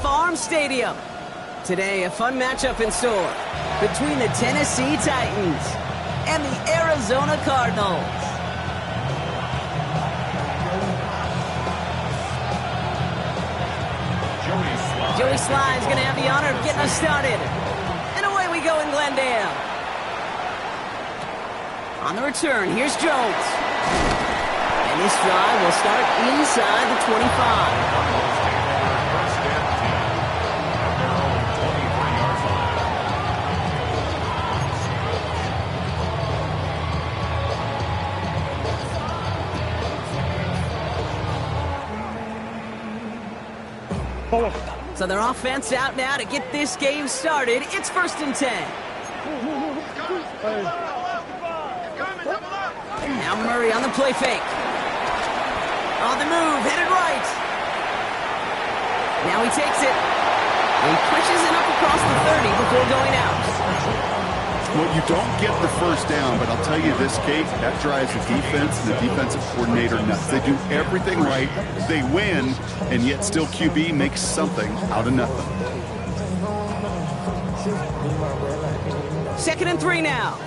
Farm Stadium. Today, a fun matchup in store between the Tennessee Titans and the Arizona Cardinals. Joey Sly's going to have the honor of getting us started. And away we go in Glendale. On the return, here's Jones. And this drive will start inside the 25. So their offense out now to get this game started. It's 1st and 10. Now Murray on the play fake. On the move, headed right. Now he takes it. He pushes it up across the 30 before going out. Well, you don't get the first down, but I'll tell you this, Kate, that drives the defense and the defensive coordinator nuts. They do everything right, they win, and yet still QB makes something out of nothing. 2nd and 3 now.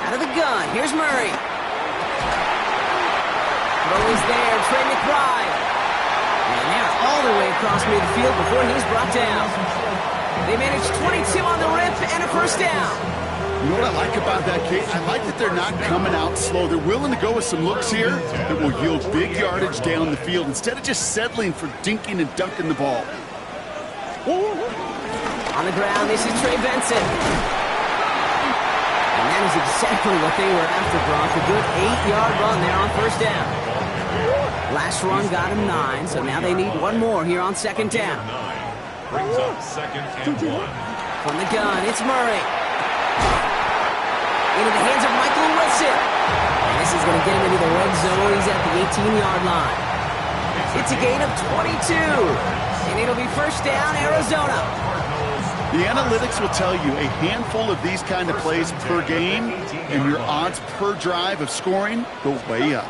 Out of the gun, here's Murray. Throw is there, Trey McBride. And they're all the way across midfield before he's brought down. They managed 22 on the rip and a 1st down. You know what I like about that, Kate? I like that they're not coming out slow. They're willing to go with some looks here that will yield big yardage down the field instead of just settling for dinking and dunking the ball. On the ground, this is Trey Benson. And that is exactly what they were after, Gronk. A good 8-yard run there on 1st down. Last run got him 9, so now they need one more here on 2nd down. Brings up 2nd and 1. From the gun, it's Murray. Into the hands of Michael Wilson. And this is going to get him into the red zone. He's at the 18-yard line. It's a gain of 22. And it'll be 1st down, Arizona. The analytics will tell you a handful of these kind of plays per game, and your odds per drive of scoring go way up.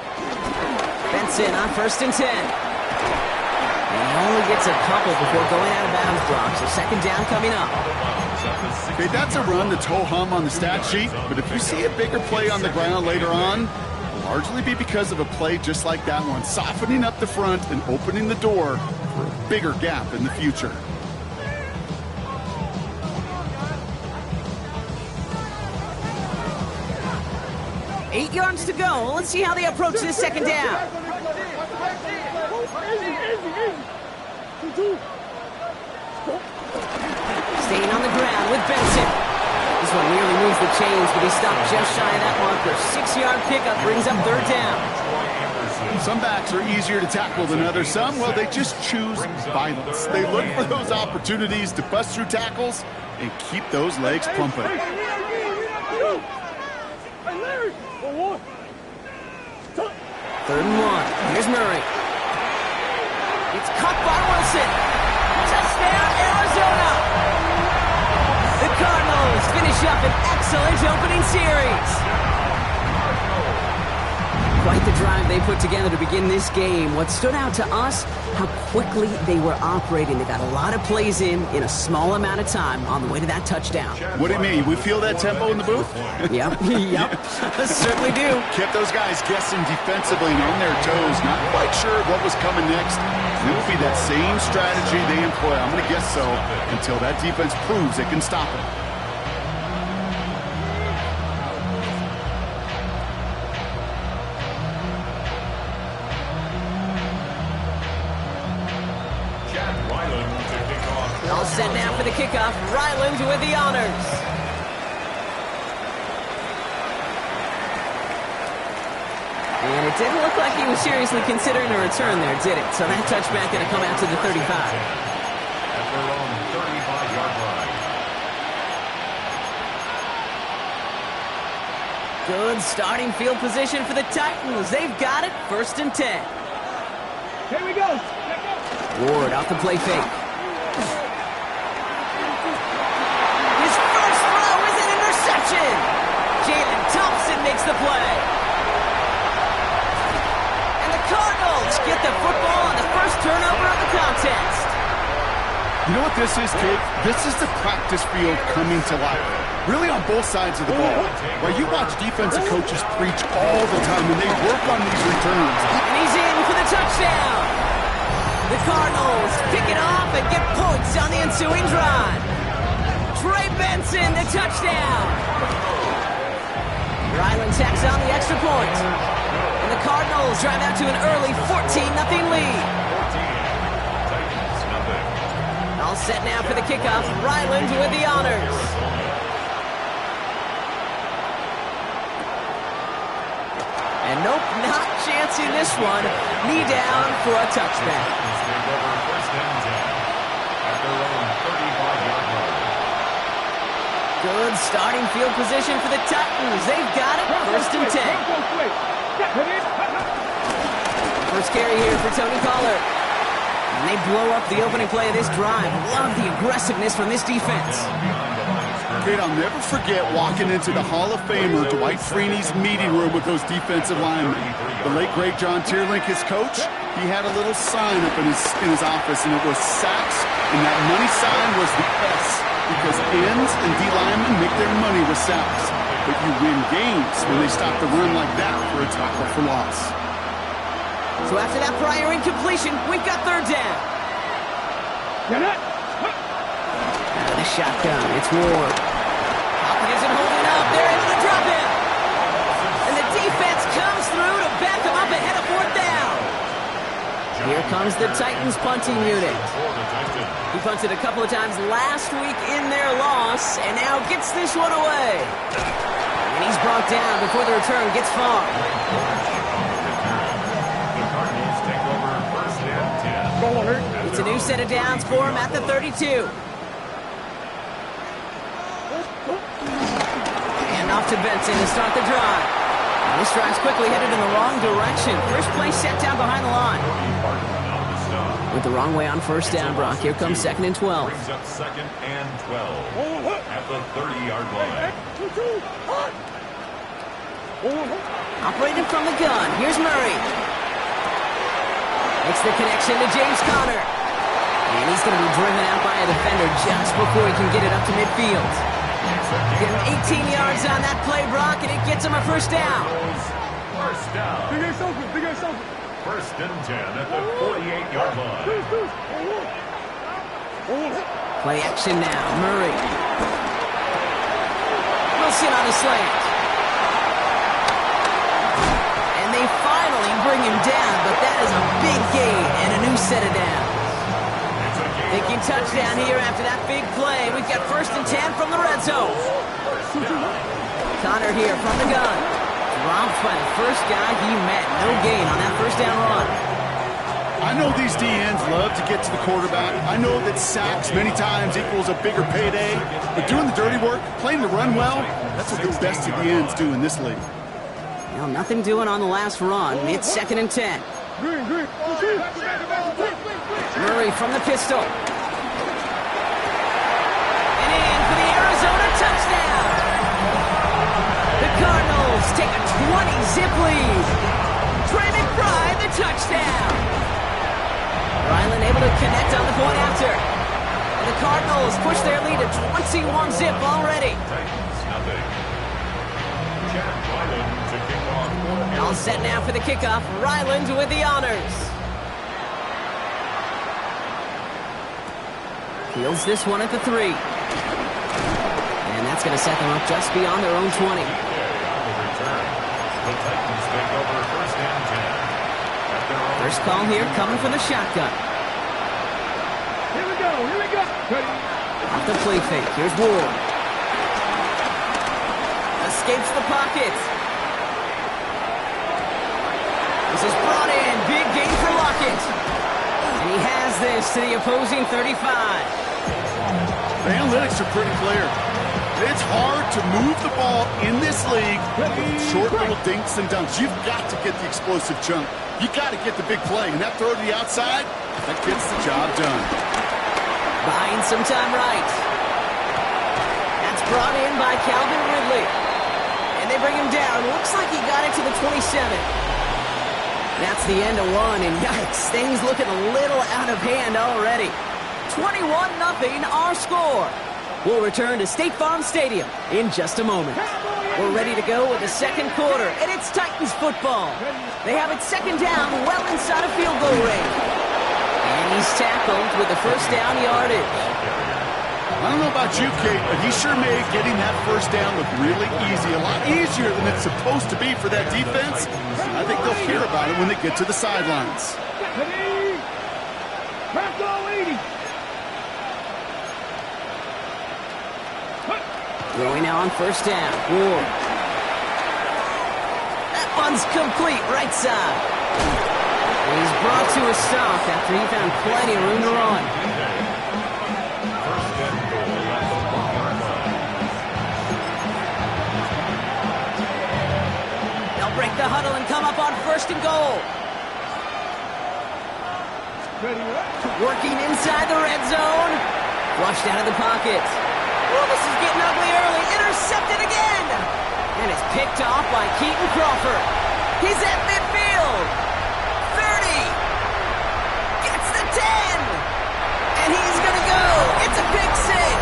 Benson on 1st and 10. And he only gets a couple before going out of bounds, Brock. So 2nd down coming up. Okay, that's a run that's ho-hum on the stat sheet, but if you see a bigger play on the ground later on, it'll largely be because of a play just like that one, softening up the front and opening the door for a bigger gap in the future. Eight yards to go. Let's see how they approach this 2nd down. Staying on the ground with Benson. This one nearly moves the chains, but he stopped just shy of that marker. 6-yard pickup brings up 3rd down. Some backs are easier to tackle than others. Some, well, they just choose violence. They look for those opportunities to bust through tackles and keep those legs pumping. 3rd and 1. Here's Murray. It's caught by Wilson. Touchdown, Arizona. The Cardinals finish up an excellent opening series. Quite the drive they put together to begin this game. What stood out to us, how quickly they were operating. They got a lot of plays in a small amount of time on the way to that touchdown. What do you mean? We feel that tempo in the booth? Yep, certainly do. Kept those guys guessing defensively and on their toes, not quite sure what was coming next. And it will be that same strategy they employ. I'm going to guess so until that defense proves it can stop it. All set now for the kickoff. Ryland with the honors. And it didn't look like he was seriously considering a return there, did it? So that touchback going to come out to the 35. At their own 35-yard line. Good starting field position for the Titans. They've got it. 1st and 10. Here we go. Ward off the play fake. His first throw is an interception. Jalen Thompson makes the play. And the Cardinals contest. You know what this is, kid? This is the practice field coming to life. Really on both sides of the ball. While you watch defensive coaches preach all the time and they work on these returns. And he's in for the touchdown. The Cardinals pick it off and get points on the ensuing drive. Trey Benson, the touchdown. Ryland tacks on the extra point. And the Cardinals drive out to an early 14-0 lead. All set now for the kickoff. Ryland with the honors. And nope, not chancing this one. Knee down for a touchback. Good starting field position for the Titans. They've got it. First and 10. First carry here for Tony Pollard. And they blow up the opening play of this drive. Love the aggressiveness from this defense. Kate, I'll never forget walking into the Hall of Famer Dwight Freeney's meeting room with those defensive linemen. The late, great John Tierlink, his coach, he had a little sign up in his office, and it was sacks, and that money sign was the S, because ends and D linemen make their money with sacks. But you win games when they stop the run like that for a tackle for loss. So after that prior incompletion, we've got third down. Out of the shotgun, it's Ward. Hopkins isn't holding up. They're able to drop him. And the defense comes through to back him up ahead of fourth down. Here comes the Titans punting unit. He punted a couple of times last week in their loss, and now gets this one away. And he's brought down before the return gets far. It's a new set of downs for him at the 32. And off to Benson to start the drive. And this drive's quickly headed in the wrong direction. First play set down behind the line. With the wrong way on first down, Brock. Here comes second and 12. Brings up second and 12 at the 30-yard line. Operating from the gun. Here's Murray. Makes the connection to James Conner. And he's going to be driven out by a defender just before he can get it up to midfield. Get him 18 yards on that play, Brock, and it gets him a first down. First down. First and 10 at the 48-yard line. Play action now. Murray. Wilson on a slant. And they finally bring him down, but that is a big gain and a new set of downs. Thinking touchdown here after that big play. We've got first and 10 from the red zone. Conner here from the gun. Dropped by the first guy he met. No gain on that first down run. I know these DNs love to get to the quarterback. I know that sacks many times equals a bigger payday. But doing the dirty work, playing the run well, that's what the best of the ends do in this league. Well, nothing doing on the last run. It's second and 10. Murray from the pistol. And in for the Arizona touchdown. The Cardinals take a 20-zip lead. Trey McBride, the touchdown. Ryland able to connect on the point after. And the Cardinals push their lead to 21-zip already. All set now for the kickoff. Ryland with the honors. Fields this one at the 3. And that's going to set them up just beyond their own 20. First call here coming from the shotgun. Here we go. Off the play fake. Here's Ward. Escapes the pocket. This is brought in. Big gain for Lockett. And he has this to the opposing 35. The analytics are pretty clear. It's hard to move the ball in this league with short little dinks and dunks. You've got to get the explosive chunk. You've got to get the big play. And that throw to the outside, that gets the job done. Buying some time right. That's brought in by Calvin Ridley. And they bring him down. Looks like he got it to the 27. That's the end of one, and yikes, things looking a little out of hand already. 21-0 our score. We'll return to State Farm Stadium in just a moment. We're ready to go with the second quarter, and it's Titans football. They have it second down well inside of field goal range. And he's tackled with the first down yardage. I don't know about you, Kate, but he sure made getting that first down look really easy. A lot easier than it's supposed to be for that defense. I think they'll hear about it when they get to the sidelines. Throwing now on first down. Ward. That one's complete, right side. And he's brought to a stop after he found plenty of room to run. First and goal at the 1-yard line. They'll break the huddle and come up on first and goal. Working inside the red zone. Flushed out of the pocket. Oh, this is getting ugly early. Intercepted again. And it's picked off by Keaton Crawford. He's at midfield. 30. Gets the 10. And he's going to go. It's a pick six.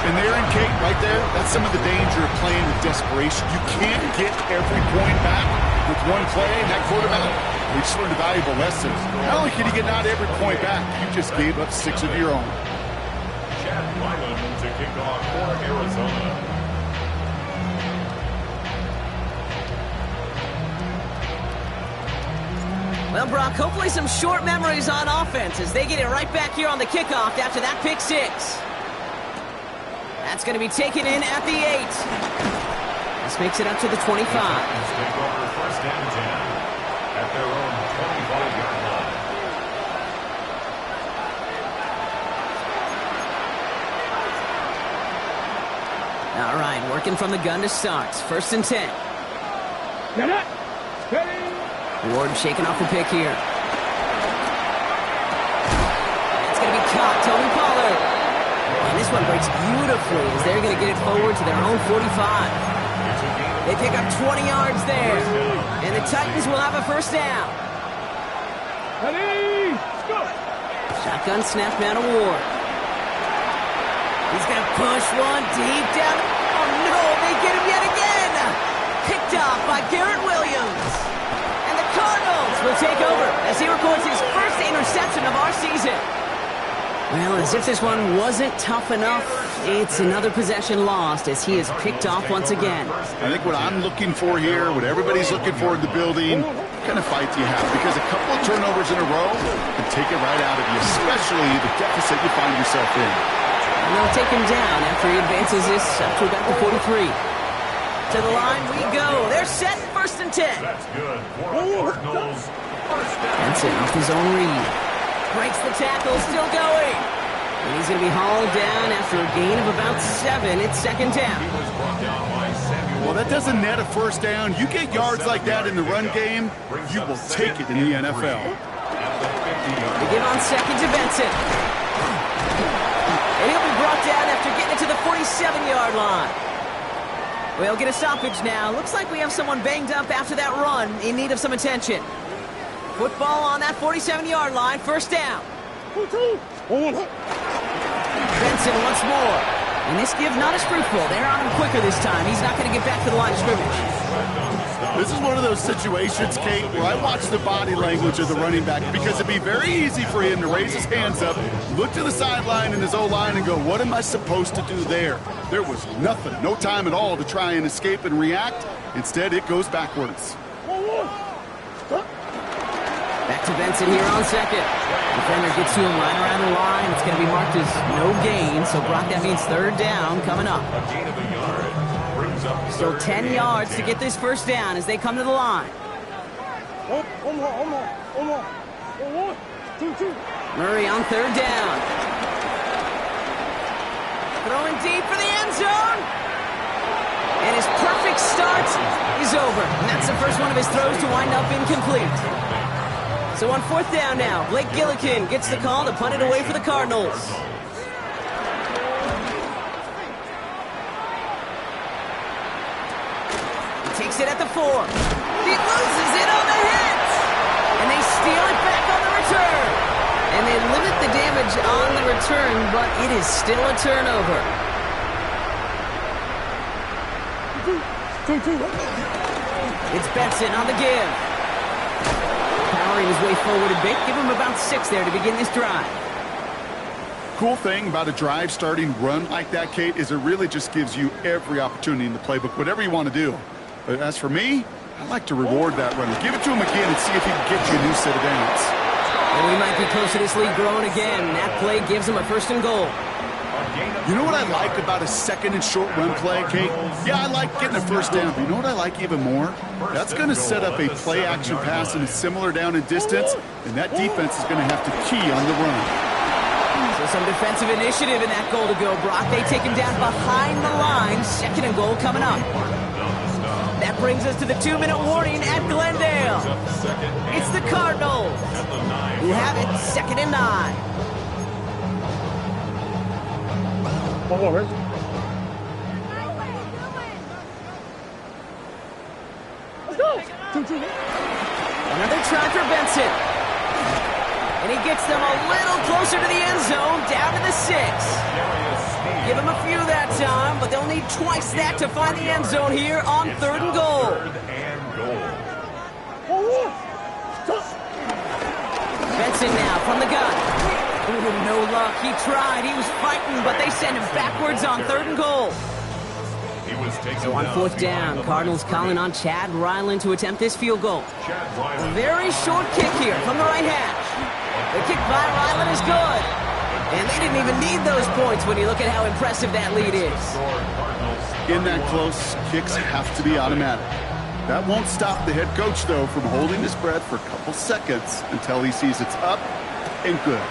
And there in Kate, right there, that's some of the danger of playing with desperation. You can't get every point back with one play. That quarterback, he just learned a valuable lesson. Not only can you get not every point back, you just gave up 6 of your own. Chad Wyland to kick off for Arizona. Well, Brock, hopefully some short memories on offense as they get it right back here on the kickoff after that pick six. That's going to be taken in at the 8. This makes it up to the 25. Take over first and 10 at their own 25-yard line. All right, working from the gun to start. First and 10. Ward shaking off the pick here. It's going to be caught. Tony Pollard. And this one breaks beautifully as they're going to get it forward to their own 45. They pick up 20 yards there. And the Titans will have a first down. Shotgun snap now to Ward. He's going to push one deep down. Oh, no, they get him yet again. Picked off by Garrett Williams. And the Cardinals will take over as he records his first interception of our season. Well, as if this one wasn't tough enough, it's another possession lost as he is picked off once again. I think what I'm looking for here, what everybody's looking for in the building, what kind of fight do you have? Because a couple of turnovers in a row can take it right out of you, especially the deficit you find yourself in. And they'll take him down after he advances this up to about the 43. To the line we go. They're set first and 10. That's good for the Cardinals. First down. Benson off his own read. Breaks the tackle, still going. And he's going to be hauled down after a gain of about 7. It's second down. He was brought down by Samuel. Well, that doesn't net a first down. You get yards like that in the run game, you will take it in the NFL. They give on second to Benson. And he'll be brought down after getting it to the 47-yard line. We'll get a stoppage now. Looks like we have someone banged up after that run in need of some attention. Football on that 47-yard line, first down. Benson once more. And this give not as fruitful. They're on him quicker this time. He's not going to get back to the line of scrimmage. This is one of those situations, Kate, where I watch the body language of the running back because it'd be very easy for him to raise his hands up, look to the sideline in his O-line and go, what am I supposed to do there? There was nothing, no time at all to try and escape and react. Instead, it goes backwards. Back to Benson here on second. Defender gets to him right around the line. It's going to be marked as no gain. So, Brock, that means third down coming up. A gain of a yard brings up Still 10 yards to get this first down as they come to the line. Murray on third down. Throwing deep for the end zone. And his perfect start is over. And that's the first one of his throws to wind up incomplete. So on fourth down now, Blake Gillikin gets the call to punt it away for the Cardinals. He takes it at the 40. for. He loses it on the hit. And they steal it back on the return. And they limit the damage on the return, but it is still a turnover. It's Benson on the give. Powering his way forward a bit. Give him about 6 there to begin this drive. Cool thing about a drive starting run like that, Kate, is it really just gives you every opportunity in the playbook, whatever you want to do. But as for me, I like to reward that runner. Give it to him again and see if he can get you a new set of downs. And we might be close to this lead growing again. That play gives him a 1st and goal. You know what I like about a 2nd and short run play, Kate? Yeah, I like getting a 1st down, but you know what I like even more? That's going to set up a play action pass in a similar down and distance, and that defense is going to have to key on the run. So some defensive initiative in that goal to go, Brock. They take him down behind the line. 2nd and goal coming up. That brings us to the 2-minute warning at Glendale. It's the Cardinals who have it 2nd and 9. One more, Rich. Let's go. 2-2. Another try for Benson. And he gets them a little closer to the end zone, down to the 6. Give him a few that time, but they'll need twice that to find the end zone here on 3rd and goal. Benson now from the gun. Ooh, no luck. He tried. He was fighting, but they send him backwards on 3rd and goal. So on 4th down, Cardinals calling on Chad Ryland to attempt this field goal. A very short kick here from the right hash. The kick by Ryland is good. And they didn't even need those points when you look at how impressive that lead is. In that close, kicks have to be automatic. That won't stop the head coach, though, from holding his breath for a couple seconds until he sees it's up and good.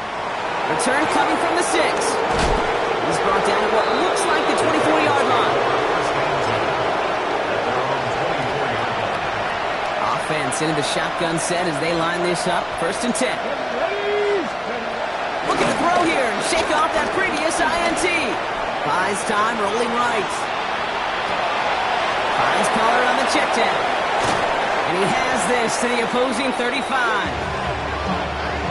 Return coming from the 6. He's brought down at what looks like the 24-yard line. Offense into the shotgun set as they line this up. 1st and 10. Look at the throw here and shake off that previous INT. Buys time, rolling right. Finds Pollard on the check down. And he has this to the opposing 35.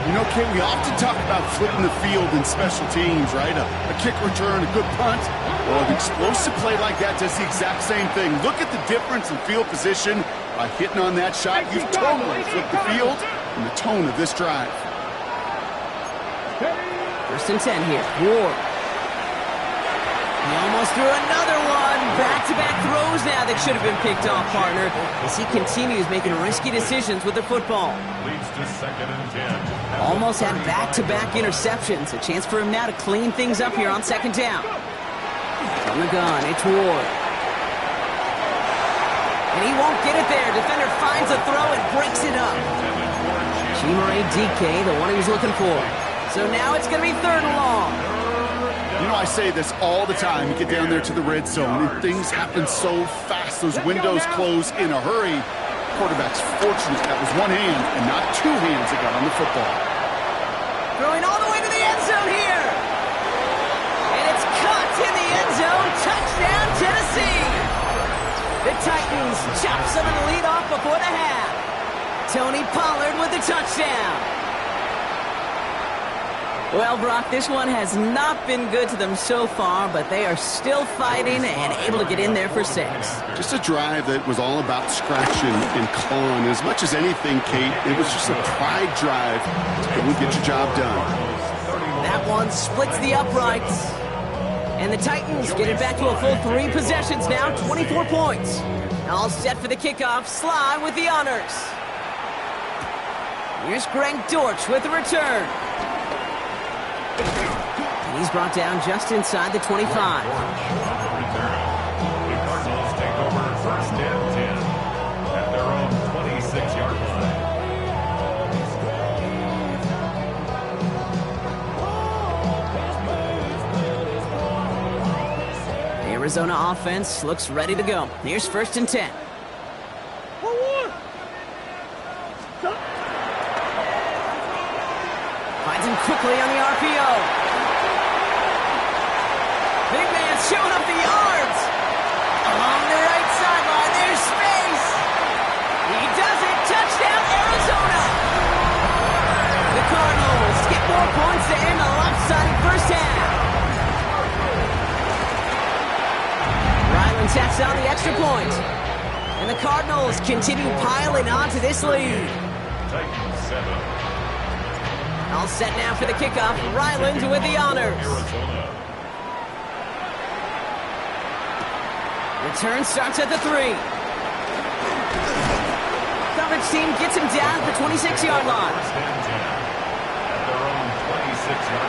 You know, Kate, we often talk about flipping the field in special teams, right? A kick return, a good punt. Well, an explosive play like that does the exact same thing. Look at the difference in field position. By hitting on that shot, you've totally flipped the field and the tone of this drive. 1st and 10 here. Ward. He almost threw another one. Back-to-back throws now that should have been picked off, partner, as he continues making risky decisions with the football. Leads to 2nd and 10. Almost had back-to-back interceptions. A chance for him now to clean things up here on 2nd down. From the gun, it's Ward. And he won't get it there. Defender finds a throw and breaks it up. Chimere Dike, the one he was looking for. So now it's going to be 3rd and long. You know, I say this all the time. You get down there to the red zone, and things happen so fast. Those windows close in a hurry. Quarterback's fortunate that was one hand and not 2 hands that got on the football. Throwing all the way to the end zone here. And it's caught in the end zone. Touchdown, Tennessee. The Titans chop some of the lead off before the half. Tony Pollard with the touchdown. Well, Brock, this one has not been good to them so far, but they are still fighting and able to get in there for 6. Just a drive that was all about scratching and clawing. As much as anything, Kate, it was just a pride drive to go and get your job done. That one splits the uprights. And the Titans get it back to a full 3 possessions now, 24 points. All set for the kickoff. Sly with the honors. Here's Greg Dortch with the return. And he's brought down just inside the 25. The Cardinals take over 1st and 10 at their own 26-yard line. The Arizona offense looks ready to go. Here's 1st and 10. Finds him quickly on the RPO. Big man showing up the yards. Along the right sideline, there's space. knocks down the extra point. And the Cardinals continue piling onto this lead. Titans 7. All set now for the kickoff. Ryland with the honors. Arizona. Return starts at the 3. Coverage team gets him down at the 26-yard line. First and 10 at their own 26-yard line.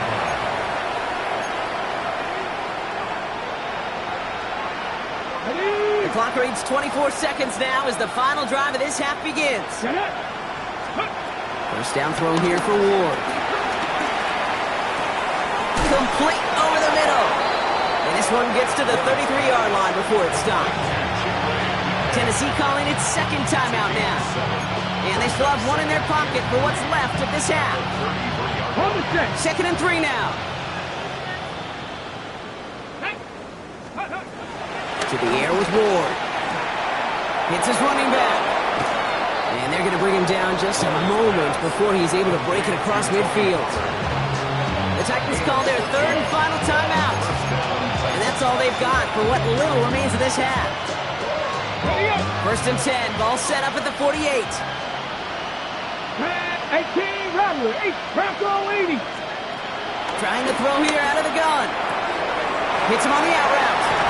The clock reads 24 seconds now as the final drive of this half begins. First down throw here for Ward. Complete over the middle. And this one gets to the 33-yard line before it's stopped. Tennessee calling its second timeout now. And they still have one in their pocket for what's left of this half. Second and 3 now. To the air with Ward. Hits his running back. And they're going to bring him down just a moment before he's able to break it across midfield. The Titans call their third and final timeout. And that's all they've got for what little remains of this half. First and 10, ball set up at the 48. 18, Rattler, 8, Bronco 80. Trying to throw here out of the gun. Hits him on the out route.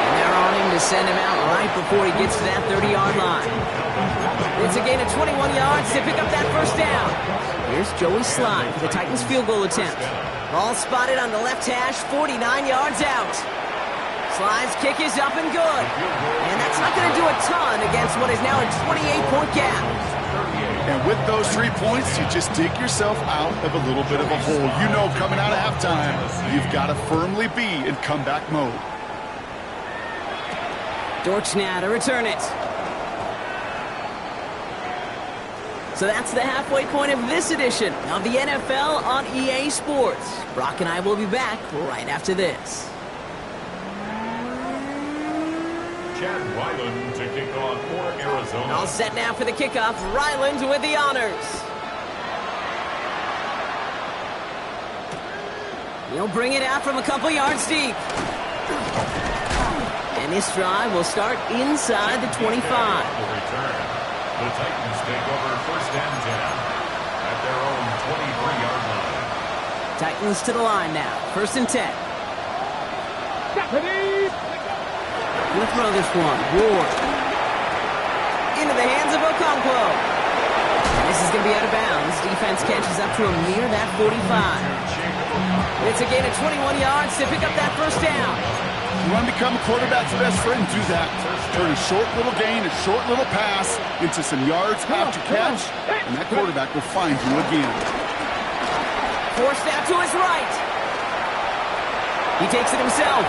And they're on him to send him out right before he gets to that 30-yard line. It's a gain of 21 yards to pick up that first down. Here's Joey Slye for the Titans field goal attempt. Ball spotted on the left hash, 49 yards out. Slye's kick is up and good. And that's not going to do a ton against what is now a 28-point gap. And with those 3 points, you just dig yourself out of a little bit of a hole. You know, coming out of halftime, you've got to firmly be in comeback mode. Dortch now to return it. So that's the halfway point of this edition of the NFL on EA Sports. Brock and I will be back right after this. Chad Ryland to kick off for Arizona. All set now for the kickoff. Ryland with the honors. He'll bring it out from a couple yards deep. And this drive will start inside the 25. Will return. The Titans take over first and 10 at their own 23-yard line. Titans to the line now. First and 10. We'll throw this one. Ward. Into the hands of Okonkwo. And this is going to be out of bounds. Defense catches up to him near that 45. It's a gain of 21 yards to pick up that first down. You want to become a quarterback's best friend, do that. Turn a short little gain, a short little pass into some yards after catch, and that quarterback will find you again. Forced out to his right. He takes it himself.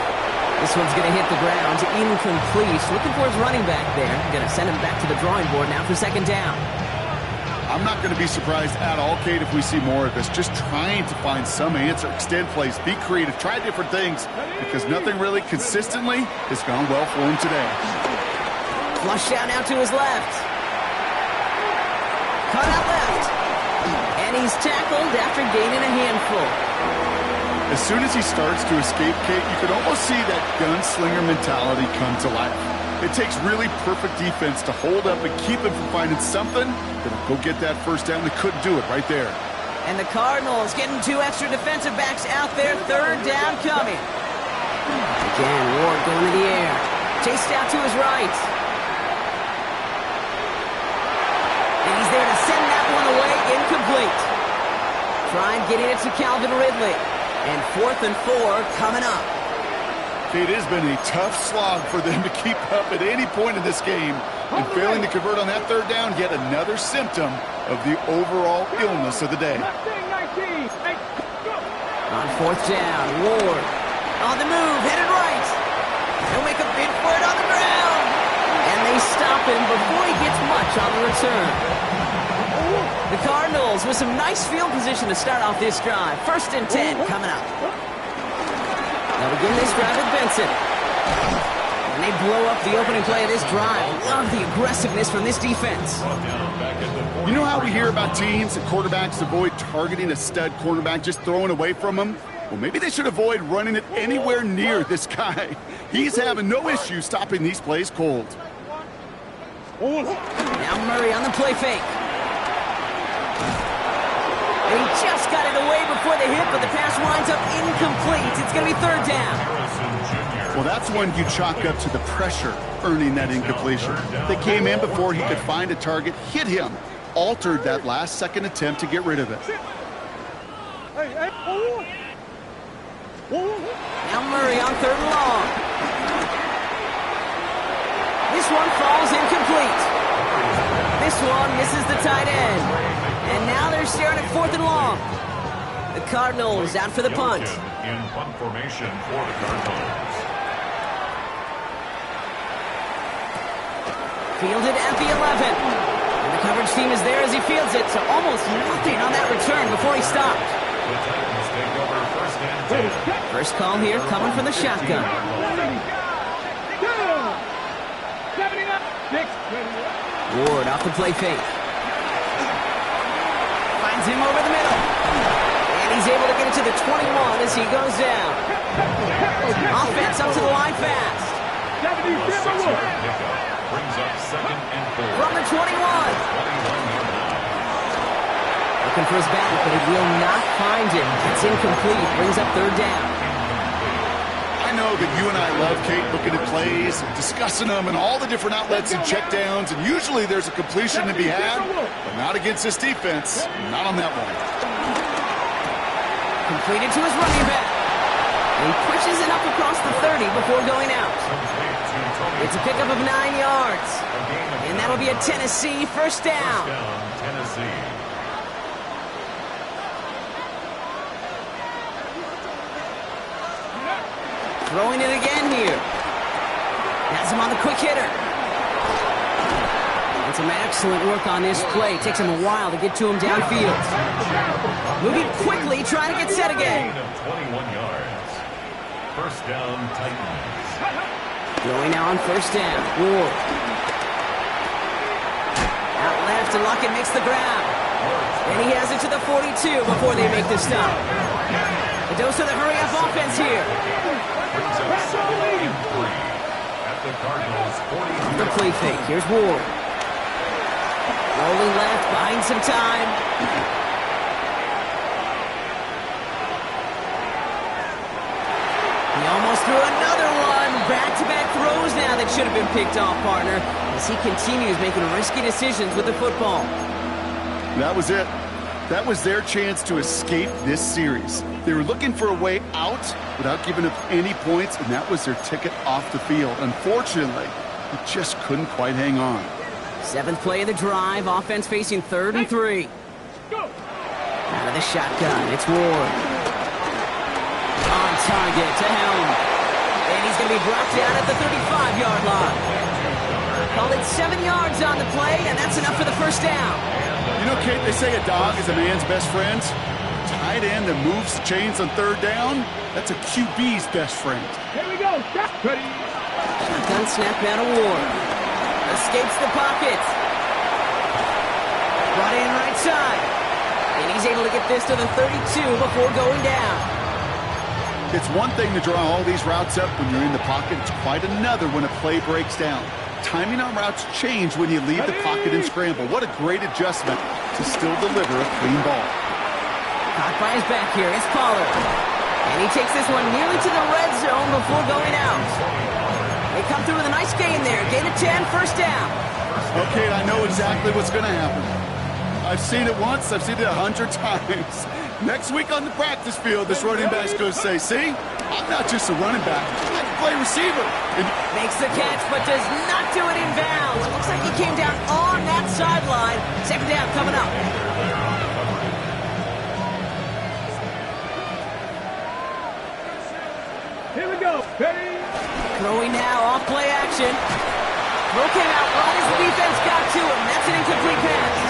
This one's going to hit the ground. Incomplete. Looking for his running back there. Going to send him back to the drawing board now for second down. I'm not going to be surprised at all, Kate, if we see more of this. Just trying to find some answer, extend plays, be creative, try different things, because nothing really consistently has gone well for him today. Flush out now to his left. Cut out left. And he's tackled after gaining a handful. As soon as he starts to escape, Kate, you can almost see that gunslinger mentality come to life. It takes really perfect defense to hold up and keep him from finding something that'll go get that first down. They couldn't do it right there. And the Cardinals getting 2 extra defensive backs out there. Third down coming. Again, Ward going to the air. Chased out to his right. And he's there to send that one away. Incomplete. Trying getting it to Calvin Ridley. And 4th and 4 coming up. It has been a tough slog for them to keep up at any point in this game. And failing to convert on that third down, yet another symptom of the overall illness of the day. On 4th down, Ward on the move, headed right. He'll make a bid for it on the ground. And they stop him before he gets much on the return. The Cardinals with some nice field position to start off this drive. First and 10 coming up. They'll begin this drive with Benson. And they blow up the opening play of this drive. Love the aggressiveness from this defense. You know how we hear about teams and quarterbacks avoid targeting a stud cornerback, just throwing away from him? Well, maybe they should avoid running it anywhere near this guy. He's having no issue stopping these plays cold. Now Murray on the play fake. And he just got it away before the hit, but the pass winds up incomplete. It's going to be third down. Well, that's one you chalk up to the pressure earning that incompletion. They came in before he could find a target, hit him, altered that last-second attempt to get rid of it. Now Murray on third and long. This one falls incomplete. This one misses the tight end. And now they're staring at fourth and long. The Cardinals out for the punt. In punt formation for the Cardinals. Fielded at the 11. And the coverage team is there as he fields it, so almost nothing on that return before he stopped. The Titans take over first and 10. First call here coming from the shotgun. Ward off the play fake. Finds him over the middle. And he's able to get it to the 21 as he goes down. Offense up to the line fast. Brings up second and 4. From the 21. Looking for his back, but it will not find him. It's incomplete. Brings up third down. I know that you and I love, Kate, looking at plays, discussing them and all the different outlets and checkdowns, and usually there's a completion to be had, but not against this defense. Not on that one. Completed to his running back. He pushes it up across the 30 before going out. It's a pickup of 9 yards. And that'll be a Tennessee first down. Tennessee. Throwing it again here. Has him on the quick hitter. And some excellent work on this play. Takes him a while to get to him downfield. Moving quickly, trying to get set again. 21 yards. First down, Titans. Going now on first down. Ward. Out left, and Lockett makes the grab. And he has it to the 42 before they make the stop. A dose of the hurry-up offense here. Brings up second and 3 at the Cardinals' 40. The play fake. Here's Ward. Rolling left, buying some time. He almost threw another one. Back-to-back throws now that should have been picked off, partner, as he continues making risky decisions with the football. That was it. That was their chance to escape this series. They were looking for a way out without giving up any points, and that was their ticket off the field. Unfortunately, they just couldn't quite hang on. Seventh play of the drive. Offense facing third and 3. Out of the shotgun, it's Ward. On target to Helm. And he's going to be brought down at the 35-yard line. Called it 7 yards on the play, and that's enough for the first down. You know, Kate, they say a dog is a man's best friend. Tight end that moves the chains on third down, that's a QB's best friend. Here we go. Ready. Shotgun snap out of Ward. Escapes the pocket. Brought in right side. And he's able to get this to the 32 before going down. It's one thing to draw all these routes up when you're in the pocket. It's quite another when a play breaks down. Timing on routes change when you leave the pocket and scramble. What a great adjustment to still deliver a clean ball. Caught by his back here. It's Pollard. And he takes this one nearly to the red zone before going out. They come through with a nice gain there. Gain of 10, first down. Okay, I know exactly what's going to happen. I've seen it once. I've seen it 100 times. Next week on the practice field, this running back's going to say, see, I'm not just a running back. I can play receiver. And Makes the catch, but does not do it in bounds. Looks like he came down on that sideline. Second down coming up. Here we go. Ready. Throwing now, off play action. Throw came out right as the defense got to him. That's an incomplete pass.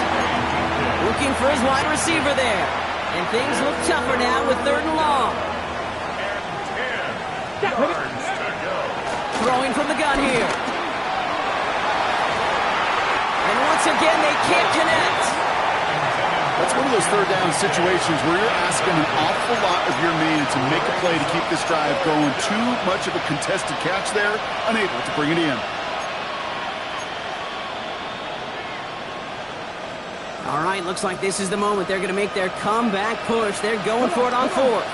Looking for his wide receiver there. And things look tougher now with third and long. Throwing from the gun here. And once again, they can't connect. that's one of of those third down situations where you're asking an awful lot of your man to make a play to keep this drive going. Too much of a contested catch there, unable to bring it in. All right, looks like this is the moment. They're going to make their comeback push. They're going for it on fourth.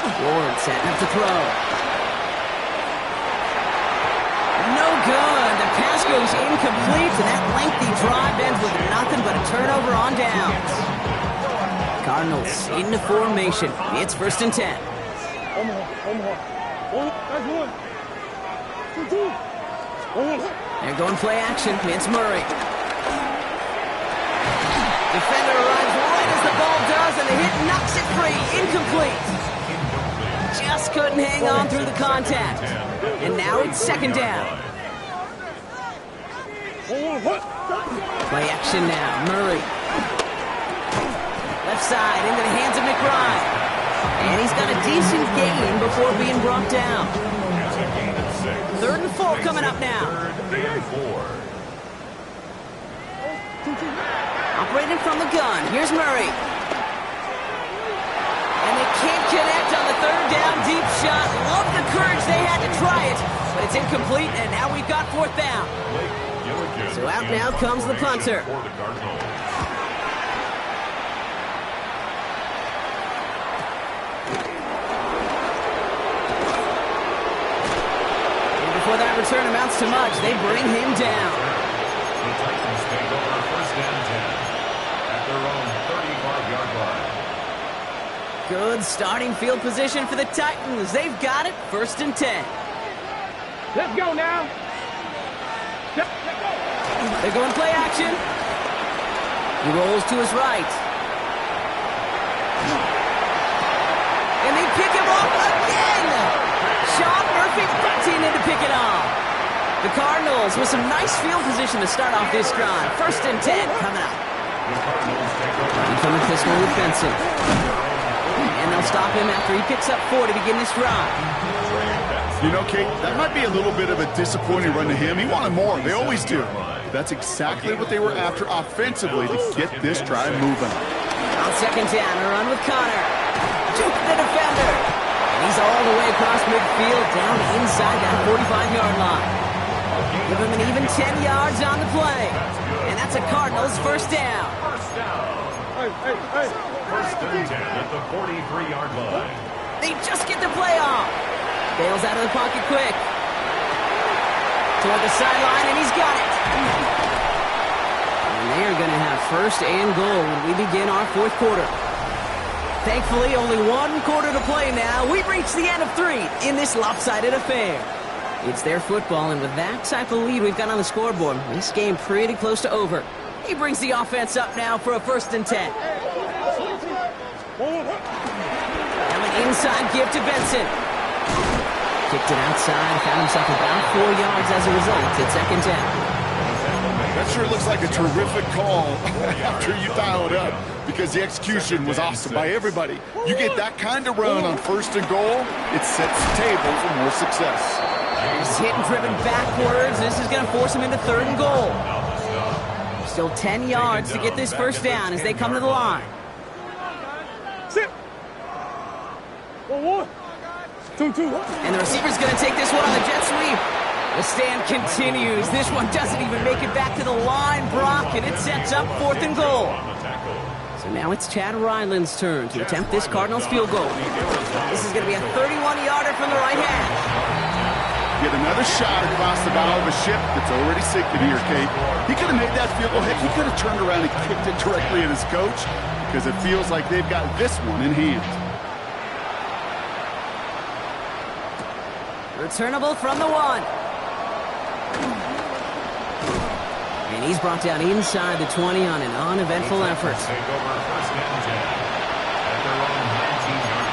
Ward setting up to throw. No good. The pass goes incomplete, and that lengthy drive ends with nothing but a turnover on downs. Cardinals into formation. It's 1st and 10. They're going play action. It's Murray. Defender arrives right as the ball does, and the hit knocks it free. Incomplete. Just couldn't hang on through the contact. And now it's 2nd down. Play action now. Murray. Left side into the hands of McBride. And he's got a decent gain before being brought down. 3rd and 4 coming up now. Operating from the gun. Here's Murray. And they can't connect on the 3rd down deep shot. Love the courage they had to try it. But it's incomplete, and now we've got 4th down. So out now comes the punter. And before that return amounts to much, they bring him down. The Titans take over 1st and 10 at their own 35-yard line. Good starting field position for the Titans. They've got it. 1st and 10. Let's go now. They're going play action. He rolls to his right. And they pick him off again. Sean Murphy continued to pick it off. The Cardinals with some nice field position to start off this drive. 1st and 10 coming up. Running from the pistol with Benson. And they'll stop him after he picks up 4 to begin this drive. You know, Kate, that might be a little bit of a disappointing run to him. He wanted more. They always do. That's exactly what they were after offensively to get this drive moving. On 2nd down, a run with Connor. Juke the defender. And he's all the way across midfield, down inside that 45-yard line. Give him an even 10 yards on the play. And that's a Cardinals 1st down. First and 10 at the 43-yard line. They just get the play off. Bails out of the pocket quick. Toward the sideline, and he's got it. And they are going to have 1st and goal when we begin our 4th quarter. Thankfully, only 1 quarter to play now. We've reached the end of 3 in this lopsided affair. It's their football, and with that type of lead we've got on the scoreboard, this game pretty close to over. He brings the offense up now for a 1st and 10. Now an inside give to Benson. Kicked it outside, found himself about 4 yards as a result. It's 2nd down. That sure looks like a terrific call after you dial it up, because the execution was awesome by everybody. You get that kind of run on 1st and goal, it sets the table for more success. He's hit and driven backwards. This is going to force him into 3rd and goal. Still 10 yards to get this 1st down as they come to the line. Sit. 1-1. 2-2. And the receiver's going to take this one on the jet sweep. The stand continues. This one doesn't even make it back to the line, Brock, and it sets up 4th and goal. So now it's Chad Ryland's turn to attempt this Cardinals field goal. This is going to be a 31-yarder from the right hash. Get another shot across the bow of a ship that's already sinking here, Kate. He could have made that field goal. Heck, he could have turned around and kicked it directly at his coach, because it feels like they've got this one in hand. Returnable from the 1. And he's brought down inside the 20 on an uneventful effort. Take over 1st and 10 at their own 19-yard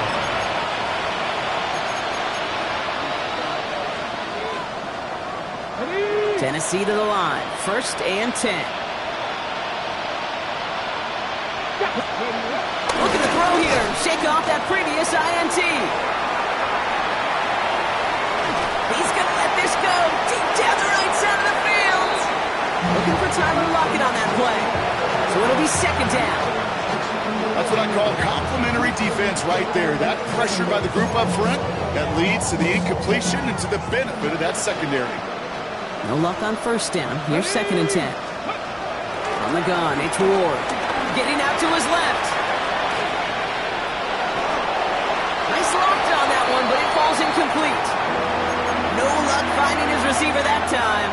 line. Tennessee to the line. 1st and 10. Looking to throw here. Shake off that previous INT. He's going to let this go deep down the right side of the field. Looking for Tyler Lockett on that play. So it'll be 2nd down. That's what I call complimentary defense right there. That pressure by the group up front, that leads to the incompletion and to the benefit of that secondary. No luck on first down. Here's 2nd and 10. On the gun, it's Ward. Getting out to his left. Nice loft on that one, but it falls incomplete. No luck finding his receiver that time.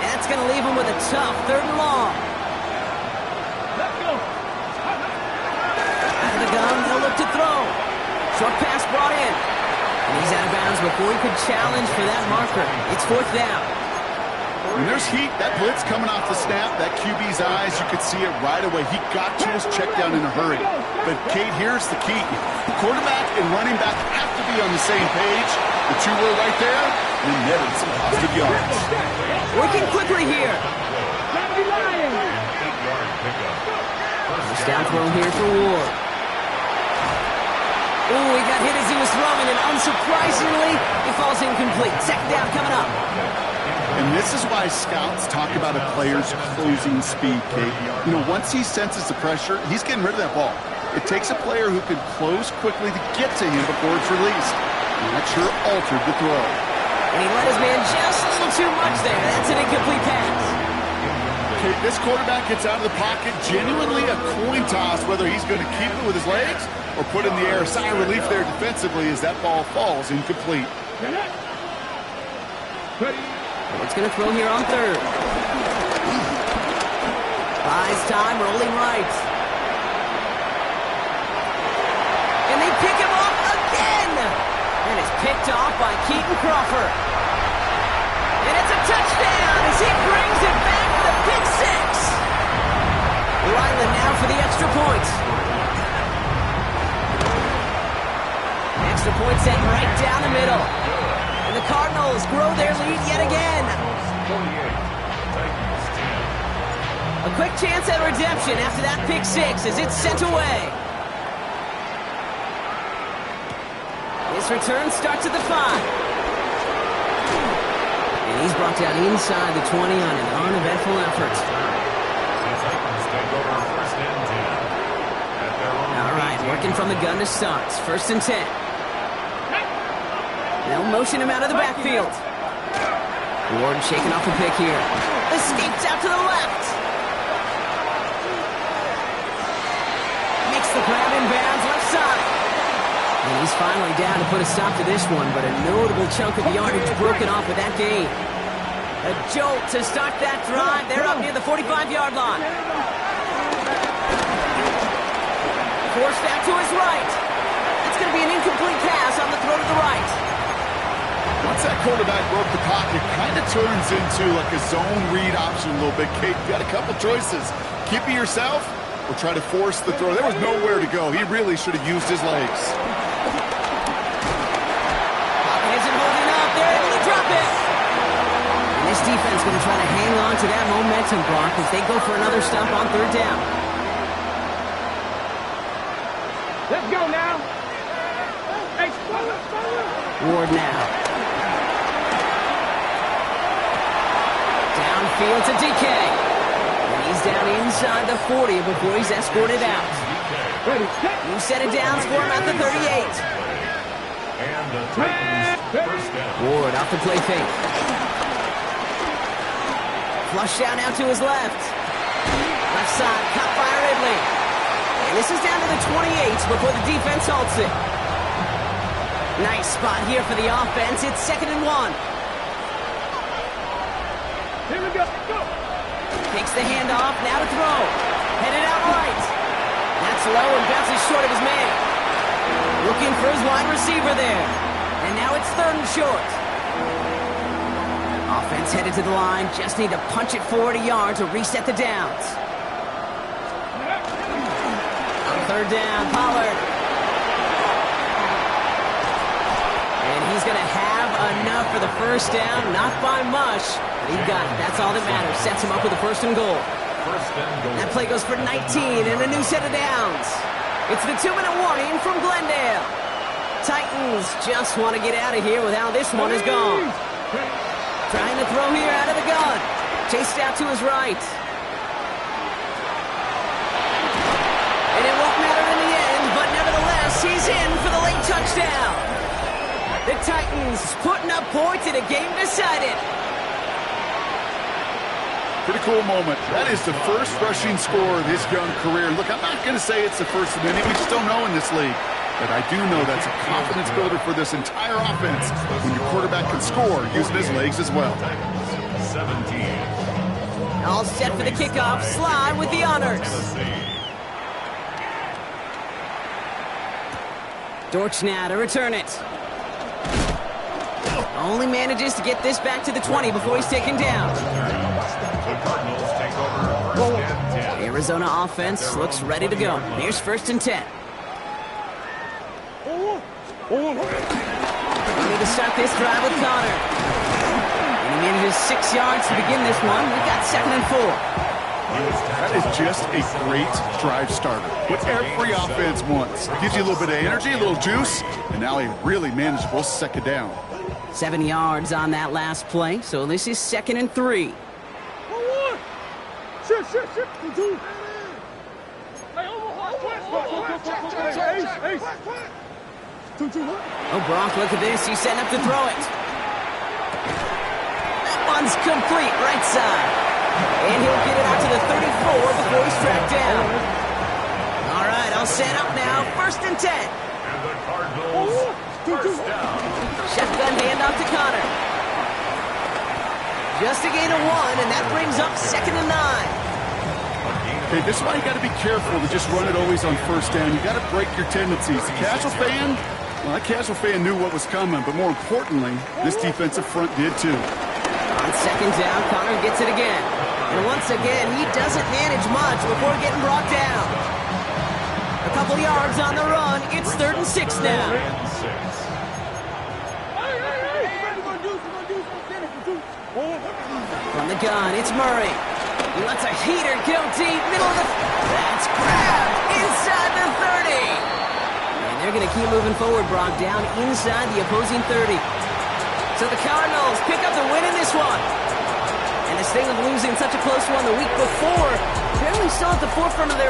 And that's going to leave him with a tough 3rd and long. Let's go. Out of the gun, they'll look to throw. Short pass brought in. And he's out of bounds before he could challenge for that marker. It's 4th down. When there's heat, that blitz coming off the snap, that QB's eyes, you could see it right away. He got to his check down in a hurry. But, Kate, here's the key. Quarterback and running back have to be on the same page. The two were right there, and netted some positive yards. Working quickly here. Gotta be lying. 8-yard pickup. First down throw here for Ward. Ooh, he got hit as he was throwing, and unsurprisingly, he falls incomplete. 2nd down coming up. And this is why scouts talk about a player's closing speed, Kate. You know, once he senses the pressure, he's getting rid of that ball. It takes a player who can close quickly to get to him before it's released. And that sure altered the throw. And he let his man just a little too much there. That's an incomplete pass. Kate, this quarterback gets out of the pocket, genuinely a coin toss, whether he's going to keep it with his legs or put in the air. A sigh of relief there defensively as that ball falls incomplete. Ready. Ward's going to throw here on 3rd. Buys time, rolling right. And they pick him up again. And it's picked off by Keaton Crawford. And it's a touchdown as he brings it back with a pick 6. Ryland now for the extra point. Extra point set right down the middle. And the Cardinals grow their lead yet again. 48. Titans 10. A quick chance at redemption after that pick 6 as it's sent away. This return starts at the 5. And he's brought down inside the 20 on an uneventful effort. The Titans take over 1st and 10. At their own All right, 18. working from the gun to start. 1st and 10. They'll motion him out of the backfield. Ward shaking off a pick here. Escapes out to the left. Makes the grab in bounds left side. And he's finally down to put a stop to this one, but a notable chunk of yardage broken off with that gain. A jolt to start that drive. They're up near the 45-yard line. Forced out to his right. That's going to be an incomplete pass on the throw to the right. Once that quarterback broke the pocket, kind of turns into like a zone read option a little bit. Kate, you got a couple choices. Keep it yourself or try to force the throw. There was nowhere to go. He really should have used his legs. Pocket isn't holding up. They're able to drop it. And this defense going to try to hang on to that momentum, Brock, as they go for another stop on 3rd down. Let's go now. Hey, Ward now. Downfield to DK. And he's down inside the 40 before he's escorted out. ready, set. New set of downs for him at the 38. And the Titans 1st down. Ward off the play fake. Flush down out to his left. Left side, caught by Ridley. And this is down to the 28 before the defense halts it. Nice spot here for the offense. It's 2nd and 1. Here we go. Go. Takes the handoff, now to throw. Headed out right. That's low and bounces short of his man. Looking for his wide receiver there. And now it's 3rd and short. Offense headed to the line. Just need to punch it 40 yards to reset the downs. On 3rd down, Pollard. And he's going to have enough for the 1st down. Not by much, but he got it. That's all that matters. Sets him up with a 1st and goal. 1st and goal. That play goes for 19 and a new set of downs. It's the 2-minute warning from Glendale. Titans just want to get out of here with how this one is gone. Trying to throw here out of the gun. Chased out to his right. And it won't matter in the She's in for the late touchdown. The Titans putting up points in a game decided. Pretty cool moment. That is the first rushing score of his young career. Look, I'm not going to say it's the first of many. We just don't know in this league. But I do know that's a confidence builder for this entire offense when your quarterback can score using his legs as well. 17. All set for the kickoff. Slide with the honors. Dortch now to return it. Only manages to get this back to the 20 before he's taken down. The Cardinals take over first and 10. The Arizona offense looks ready to go. Here's 1st and 10. Ready to start this drive with Connor. And he manages 6 yards to begin this one. We've got 2nd and 4. That is just a great drive starter. What every offense wants. Gives you a little bit of energy, a little juice, and now a really manageable 2nd down. 7 yards on that last play, so this is 2nd and 3. Oh, Gronk, look at this. He's setting up to throw it. That one's complete, right side. And he'll get it out to the 34 before he's tracked down. All right, I'll set up now. 1st and 10. And the Cardinals first down. Shotgun handoff to Connor. Just a gain of 1, and that brings up 2nd and 9. Okay, this is why you got to be careful to just run it always on 1st down. You got to break your tendencies. The casual fan, well, that casual fan knew what was coming, but more importantly, this defensive front did too. On 2nd down, Connor gets it again. And once again, he doesn't manage much before getting brought down. A couple yards on the run. It's 3rd and 6 now. From the gun, it's Murray. He lets a heater go deep, middle of the... That's grabbed inside the 30. And they're going to keep moving forward, Brock, down inside the opposing 30. So the Cardinals pick up the win in this one. And this thing of losing such a close one the week before, apparently still at the forefront of their